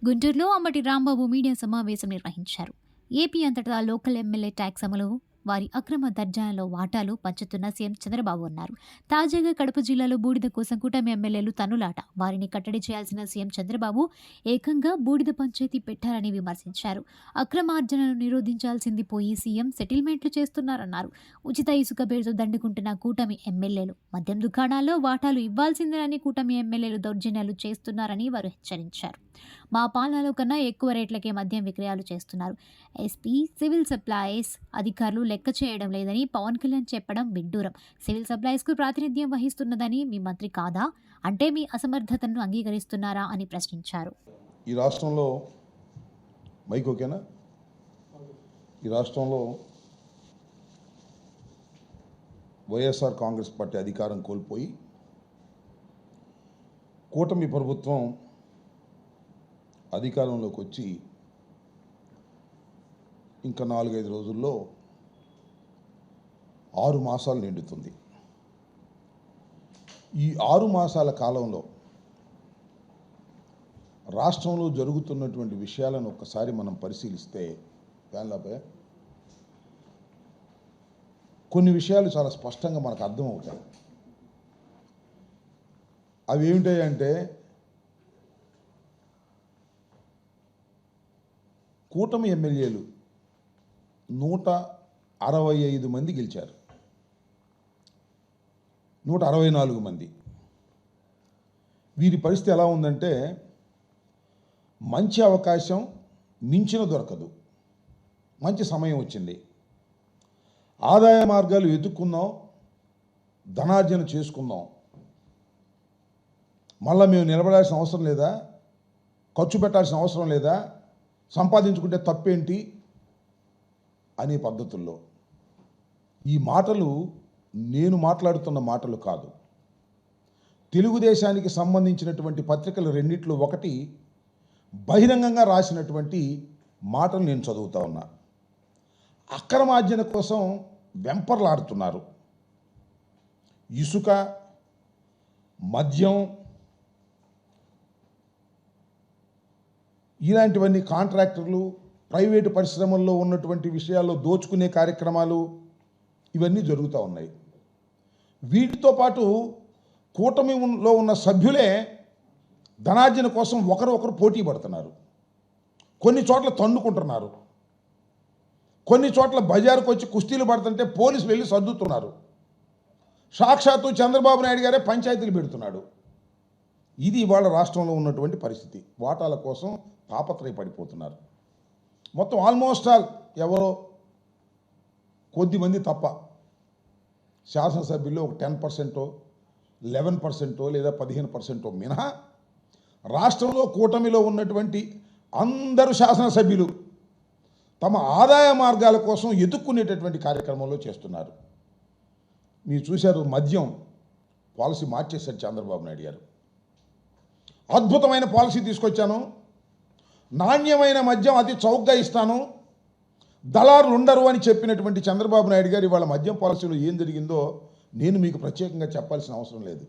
గుంటూరులో అంబటి రాంబాబు మీడియా సమావేశం నిర్వహించారు. ఏపీ అంతటా లోకల్ ఎమ్మెల్యే ట్యాక్స్ అమలు, వారి అక్రమ దర్జాలలో వాటాలు పంచుతున్న సీఎం చంద్రబాబు అన్నారు. తాజాగా కడప జిల్లాలో బూడిద కోసం కూటమి ఎమ్మెల్యేలు తన్నులాట, వారిని కట్టడి చేయాల్సిన సీఎం చంద్రబాబు ఏకంగా బూడిద పంచాయతీ పెట్టారని విమర్శించారు. అక్రమార్జనను నిరోధించాల్సింది పోయి సీఎం సెటిల్మెంట్లు చేస్తున్నారన్నారు. ఉచిత ఇసుక పేరుతో దండుకుంటున్న కూటమి ఎమ్మెల్యేలు, మద్యం దుకాణాల్లో వాటాలు ఇవ్వాల్సిందేనని కూటమి ఎమ్మెల్యేలు దౌర్జన్యాలు చేస్తున్నారని వారు హెచ్చరించారు. మా పాలనలో కన్నా ఎక్కువ రేట్లకే మద్యం విక్రయాలు చేస్తున్నారు. ఎస్పీ, సివిల్ సప్లైస్ అధికారులు లెక్క చేయడం లేదని పవన్ కళ్యాణ్ చెప్పడం విడ్డూరం. సివిల్ సప్లైస్కు ప్రాతినిధ్యం వహిస్తున్నదని మీ మంత్రి కాదా? అంటే మీ అసమర్థతను అంగీకరిస్తున్నారా అని ప్రశ్నించారు. ఈ రాష్ట్రంలో మైక్ ఓకేనా? ఈ రాష్ట్రంలో వైఎస్ఆర్ కాంగ్రెస్ పార్టీ అధికారం కోల్పోయి కూటమి ప్రభుత్వం అధికారంలోకి వచ్చి ఇంకా 4-5 రోజుల్లో 6 మాసాలు నిండుతుంది. ఈ 6 మాసాల కాలంలో రాష్ట్రంలో జరుగుతున్నటువంటి విషయాలను ఒక్కసారి మనం పరిశీలిస్తే కొన్ని విషయాలు చాలా స్పష్టంగా మనకు అర్థమవుతాయి. అవి ఏమిటాయంటే, కూటమి ఎమ్మెల్యేలు 165 మంది గెలిచారు, 164 మంది. వీరి పరిస్థితి ఎలా ఉందంటే, మంచి అవకాశం మించిన దొరకదు. మంచి సమయం వచ్చింది, ఆదాయ మార్గాలు వెతుక్కుందాం, ధనార్జన చేసుకుందాం, మళ్ళీ మేము నిలబడాల్సిన అవసరం లేదా, ఖర్చు పెట్టాల్సిన అవసరం లేదా, సంపాదించుకుంటే తప్పేంటి అనే పద్ధతుల్లో. ఈ మాటలు నేను మాట్లాడుతున్న మాటలు కాదు. తెలుగుదేశానికి సంబంధించినటువంటి పత్రికలు రెండిట్లో ఒకటి బహిరంగంగా రాసినటువంటి మాటలు నేను చదువుతా ఉన్నా. అక్రమార్జన కోసం వెంపర్లాడుతున్నారు. ఇసుక, మద్యం ఇలాంటివన్నీ కాంట్రాక్టర్లు, ప్రైవేటు పరిశ్రమల్లో ఉన్నటువంటి విషయాల్లో దోచుకునే కార్యక్రమాలు ఇవన్నీ జరుగుతూ ఉన్నాయి. వీటితో పాటు కూటమిలో ఉన్న సభ్యులే ధనార్జన కోసం ఒకరు పోటీ పడుతున్నారు. కొన్ని చోట్ల తన్నుకుంటున్నారు, కొన్ని చోట్ల బజారుకు వచ్చి కుస్తీలు పడుతుంటే పోలీసులు వెళ్ళి సర్దుతున్నారు. సాక్షాత్తు చంద్రబాబు నాయుడు గారే పంచాయతీలు పెడుతున్నాడు. ఇది ఇవాళ రాష్ట్రంలో ఉన్నటువంటి పరిస్థితి. వాటాల కోసం తాపత్రయపడిపోతున్నారు. మొత్తం ఆల్మోస్ట్ ఆల్ ఎవరో కొద్దిమంది తప్ప శాసనసభ్యుల్లో ఒక 10%, 11% లేదా 15% మినహా రాష్ట్రంలో కూటమిలో ఉన్నటువంటి అందరూ శాసనసభ్యులు తమ ఆదాయ మార్గాల కోసం ఎదుక్కునేటటువంటి కార్యక్రమంలో చేస్తున్నారు. మీరు చూశారు, మద్యం పాలసీ మార్చేశారు చంద్రబాబు నాయుడు గారు. అద్భుతమైన పాలసీ తీసుకొచ్చాను, నాణ్యమైన మద్యం అతి చౌకగా ఇస్తాను, దళారులు ఉండరు అని చెప్పినటువంటి చంద్రబాబు నాయుడు గారు ఇవాళ మద్యం పాలసీలో ఏం జరిగిందో నేను మీకు ప్రత్యేకంగా చెప్పాల్సిన అవసరం లేదు.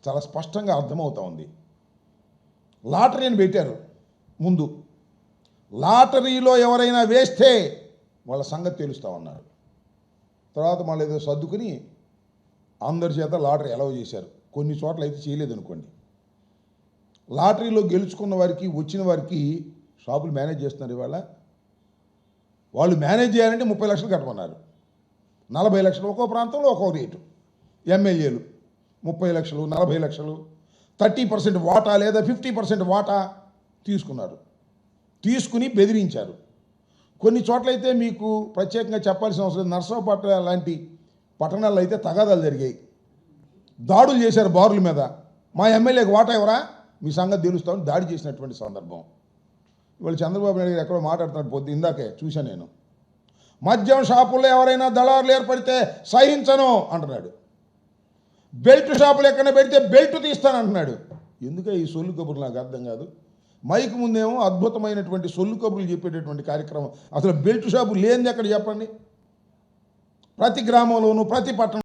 చాలా స్పష్టంగా అర్థమవుతా ఉంది. లాటరీని పెట్టారు ముందు. లాటరీలో ఎవరైనా వేస్తే వాళ్ళ సంగతి తెలుస్తామన్నారు. తర్వాత మళ్ళీ ఏదో సర్దుకుని అందరి చేత లాటరీ అలౌ చేశారు. కొన్ని చోట్ల అయితే చేయలేదనుకోండి. లాటరీలో గెలుచుకున్న వారికి, వచ్చిన వారికి షాపులు మేనేజ్ చేస్తున్నారు. ఇవాళ వాళ్ళు మేనేజ్ చేయాలంటే 30 లక్షలు కట్టమన్నారు, 40 లక్షలు. ఒక్కో ప్రాంతంలో ఒక్కో రేటు. ఎమ్మెల్యేలు 30 లక్షలు, 40 లక్షలు, 30% వాటా లేదా 50% వాటా తీసుకున్నారు. తీసుకుని బెదిరించారు. కొన్ని చోట్లయితే మీకు ప్రత్యేకంగా చెప్పాల్సిన అవసరం, నర్సరావుపేట లాంటి పట్టణాల్లో అయితే తగాదాలు జరిగాయి. దాడులు చేశారు బారుల మీద. మా ఎమ్మెల్యేకి వాటా ఎవరా, మీ సంగతి తెలుస్తామని దాడి చేసినటువంటి సందర్భం. ఇవాళ చంద్రబాబు నాయుడు గారు ఎక్కడో మాట్లాడుతున్నాడు, పొద్దు ఇందాకే చూశాను నేను. మద్యం షాపుల్లో ఎవరైనా దళారులు ఏర్పడితే సహించను అంటున్నాడు. బెల్ట్ షాపులు ఎక్కడ పెడితే బెల్ట్ తీస్తానంటున్నాడు. ఎందుకే ఈ సొల్లు కబుర్లు నాకు అర్థం కాదు. మైక్ ముందేమో అద్భుతమైనటువంటి సొల్లు కబుర్లు చెప్పేటటువంటి కార్యక్రమం. అసలు బెల్ట్ షాపు లేనిది ఎక్కడ చెప్పండి? ప్రతి గ్రామంలోనూ, ప్రతి పట్టణం